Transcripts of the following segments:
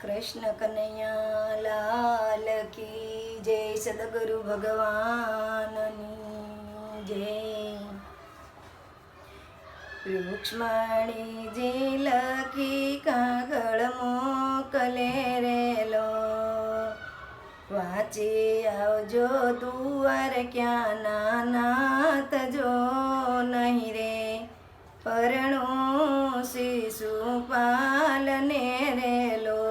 कृष्ण कन्हैया लाल की जय। सद्गुरु भगवाननी जय। રૂક્ષ્મણીજી લખી કાગળ મોકલે રેલો, વાંચી આવજો તુવાર ક્યાં નાનાત જો નહીં રે, પરણું શિશુપાલને રેલો.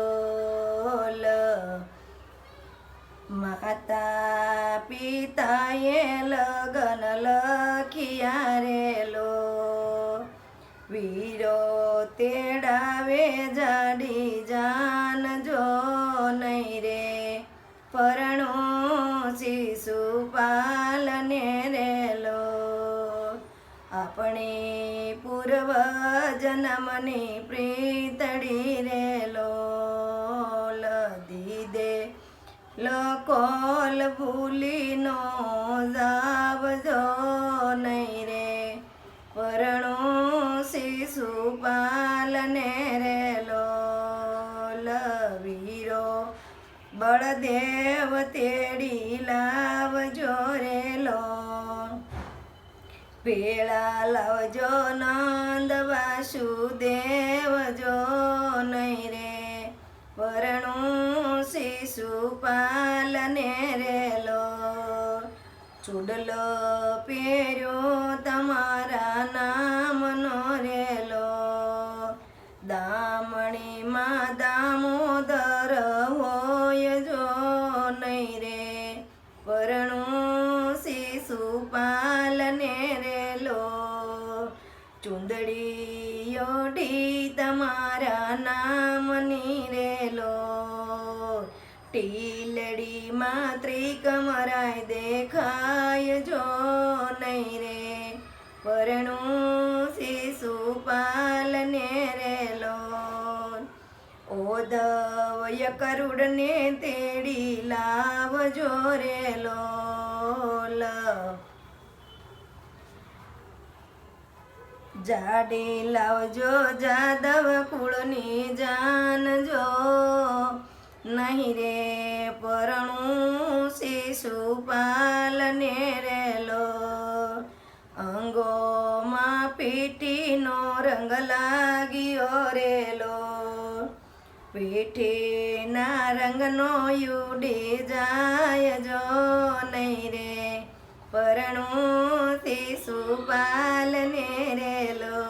માતા પિતાએ લગન લખિયા રેલો, વીરો તેડાવે જાડી જાન જો નહીં રે, પરણું શિશુપાલને રેલો. આપણી પૂર્વ જન્મની પ્રીતડી રેલો, દીદે લકોલ ભૂલીનો જાવજો નહીં રે, પરણું શિશુપાલને રેલો. વીરો બળદેવ તેડી લાવજો રેલો, પેળા લાવજો નંદ વાસુદેવ જો નહીં રે, પરણું શિશુપાલને રેલો. ચૂડલો પહેર્યો તમારા નામનો રેલો, દામણીમાં દામોદર હોય જો નહીં રે, પરણું શિશુપાલને રેલો. ચૂંદડી ઓઢી તમારા નામની રેલો, ટીલડીમાં ત્રિકમરાય દેખાય જો નહીં રે, પરણું શિશુપાલને રેલો. ઓદવય કરુડને તેડી લાવજો રેલો, જાડી લાવજો જાદવ કુળની જાન જો નહીં રે, પરણું શિશુપાલને રેલો. અંગોમાં પીટીનો રંગ લાગ્યો રેલો, પીઠીના રંગનો યુડી જાય જો નહીં રે, પરણું શિશુપાલને રેલો.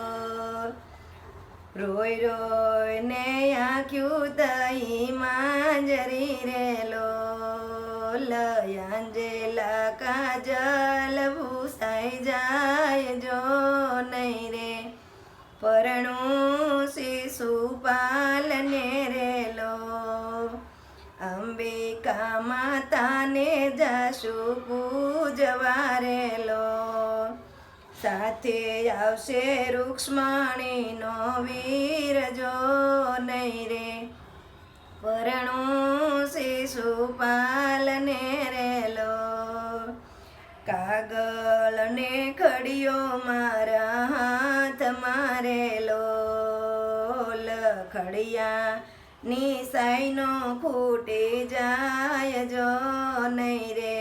રોય રોયને આંખ્યું તઈ માંજરી રેલો, લયાંજેલા કાજલ ભૂસાઈ જાય જો નહીં રે, પરણું શિશુપાલને રેલો. અંબિકા માતાને જાશુ પૂજવા રેલો, સાથે આવશે રૂક્ષ્મણીનો વીર જો નહીં રે, પરણું શિશુપાલને રેલો. કાગળ ને ખડીયો મારા હાથમાં રેલો, ખડિયા નિસાઈનો ફૂટી જાય જો નહીં રે,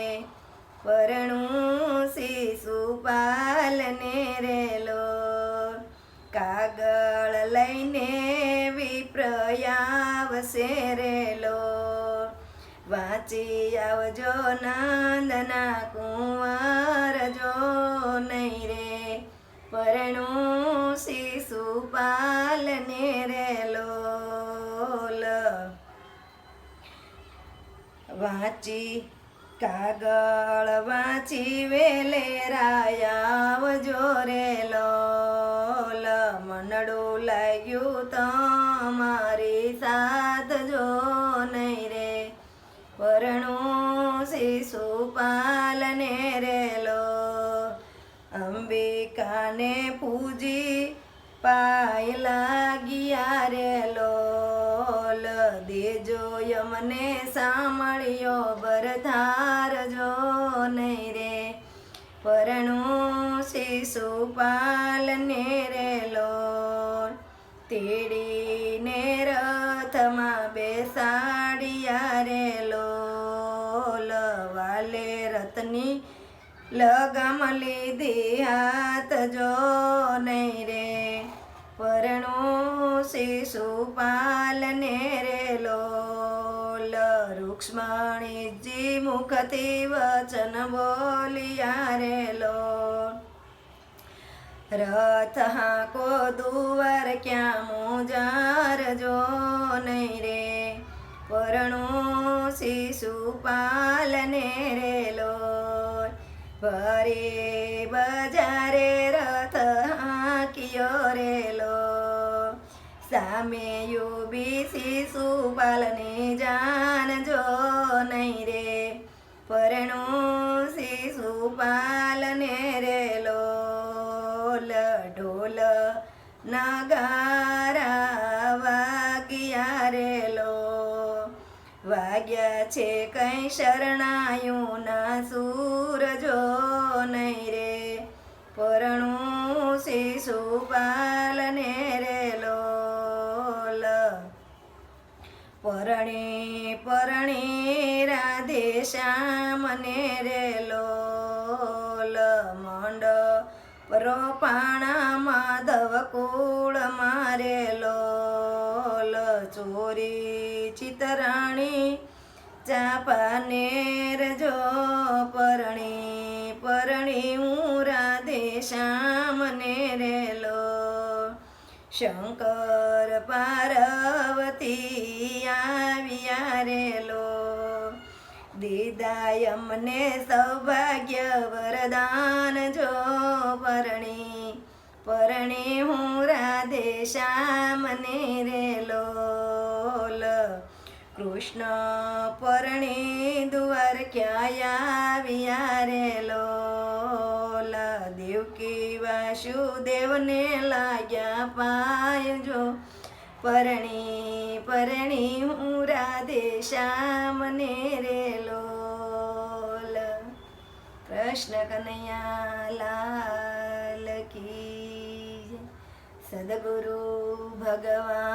પરણું શિશુપાલને રેલો. કાગળ લઈને વિપ્રયાવશે રેલો, વાંચી આવજો નંદના કુંવર જો નહીં રે, પરણું શિશુપાલને રેલો. વાંચી કાગળ વાંચી વેલેરાયાવજો રેલો, મનડું લાગ્યું તમારી સાથ જો નહીં રે, પરણું શિશુપાલને રેલો. અંબિકાને પૂજી પાય લાગ્યા રેલો, દેજો યમને સાંભળ્યો બરધાર જો નહીં રે, પરણું શિશુપાલને રેલો. તેડીને રથમાં બેસા લગામ લીધી હાથ જો નહીં રે પરણું શિશુપાલને રે લોલ રૂક્ષ્મણીજી મુખથી વચન બોલિયા રે લોલ રથ હાંકો દુવાર ક્યાં મુજાર જો નહીં રે પરણું શિશુપાલને રે લોલ ફરે બજારે રથ હાંક્યો રે લોલ સામે યુબી શિશુપાલની જાન જો નહીં રે પરણું શિશુપાલને રે લોલ ઢોલ નગારા વાગ્યા રે લોલ વાગ્યા છે કઈ શરણાયું ના સૂર જો નહીં રે પરણું શિશુપાલને રે લોલ પરણી પરણી રાધે શ્યામને રે લોલ મંડપ રોપાણા માધવ કુળ મારે લોલ ચોરી ચિતરાણી ચાપાનેર જો પરણી પરણી હું રાધે શ્યામને રે લોલ શંકર પાર્વતી આવ્યા રે લોલ દીદાય અમને સૌભાગ્ય વરદાન જો પરણી પરણી હું રાધે શ્યામને રે લોલ કૃષ્ણ પરણી દ્વારકા આવ્યા રે લોલ દેવકી વાસુદેવને લાગ્યા પાય જો પરણી પરણી હું રાધે શ્યામને રે લોલ કૃષ્ણ કનૈયા લાલ કી જય. સદગુરુ ભગવાન